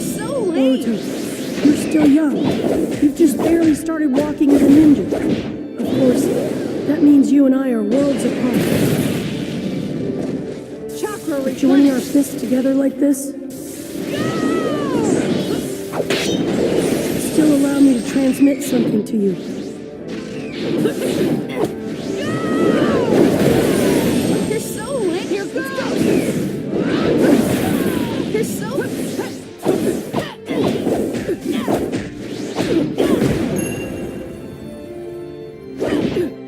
so late. Boruto, you're still young. You've just barely started walking as a ninja. Of course, that means you and I are worlds apart. Chakra But joining our fists together like this still allow me to transmit something to you. You're so late. Here goes. You're so...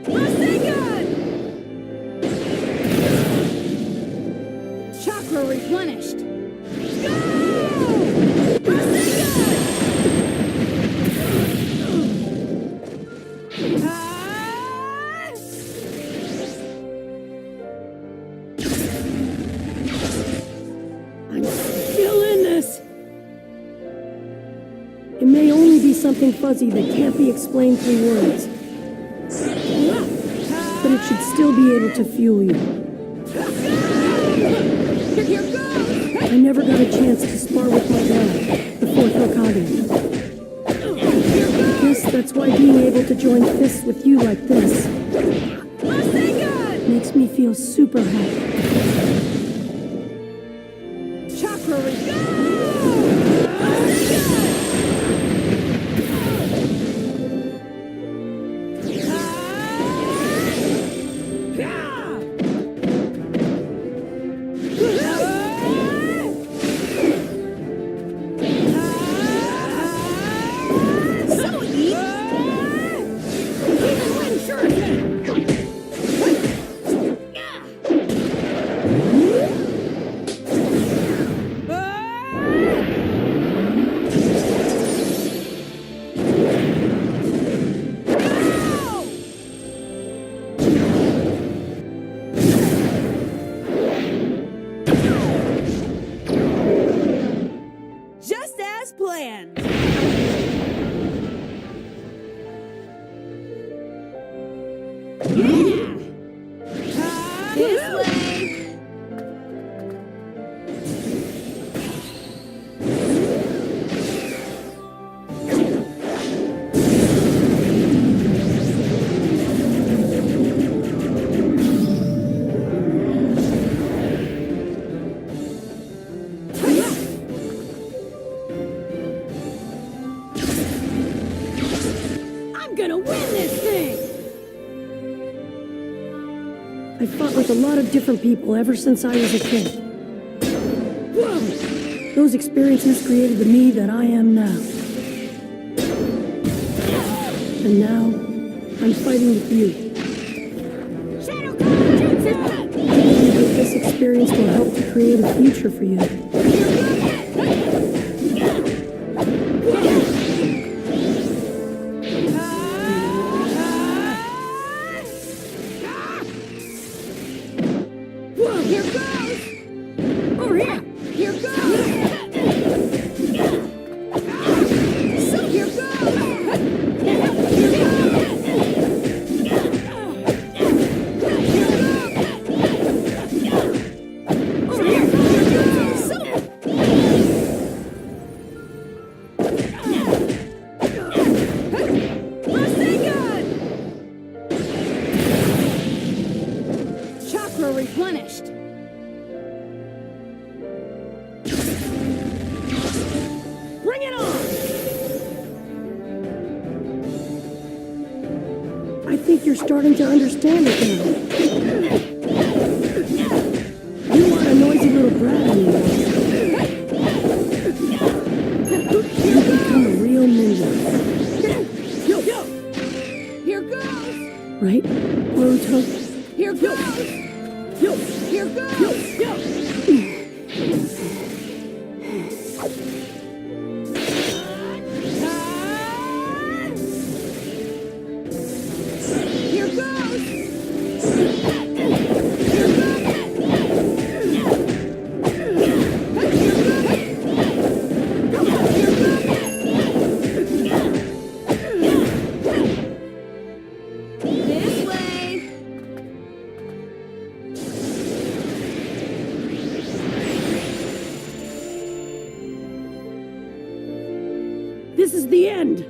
Rasengan! Chakra replenished. Go! Rasengan! I'm still in this. It may only be something fuzzy that can't be explained through words, but it should still be able to fuel you. Here goes! I never got a chance to spar with my dad, the fourth Hokage. I guess that's why being able to join fists with you like this Rasengan! makes me feel super happy. Chakra so easy! Even when just as planned. This way. I'm gonna win this thing. I fought with a lot of different people ever since I was a kid. Whoa! Those experiences created the me that I am now. And now, I'm fighting with you. Shadow Jutsu! I believe that this experience will help to create a future for you. Here goes! Over here! Here goes! So here goes! Over here! Here goes! So... Rasengan! Chakra replenished. Bring it on! I think you're starting to understand it now. You aren't a noisy little brat anymore. You've become a real ninja. Yo, yo! Here goes! Right, Boruto? Here goes! Yo! Here goes! Yo! Here goes! is the end!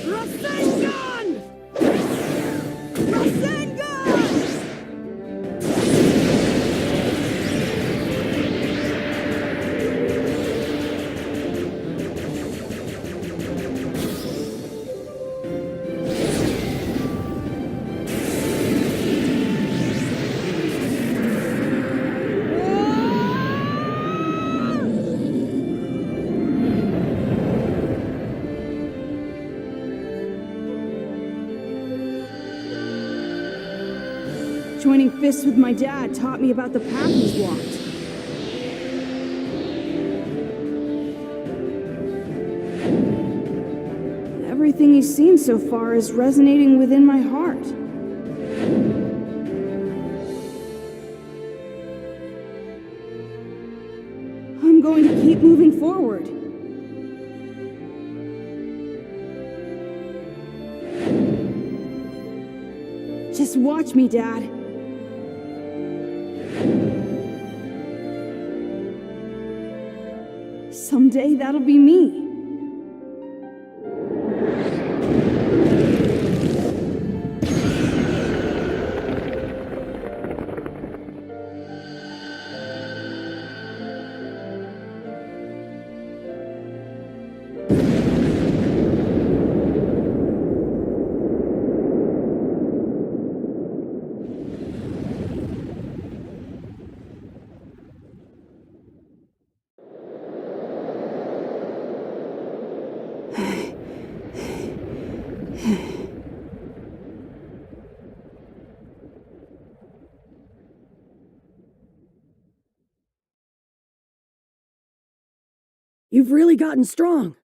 Rasengan! Rasengan! Joining fists with my dad taught me about the path he's walked. Everything he's seen so far is resonating within my heart. I'm going to keep moving forward. Just watch me, Dad. Someday that'll be me. You've really gotten strong.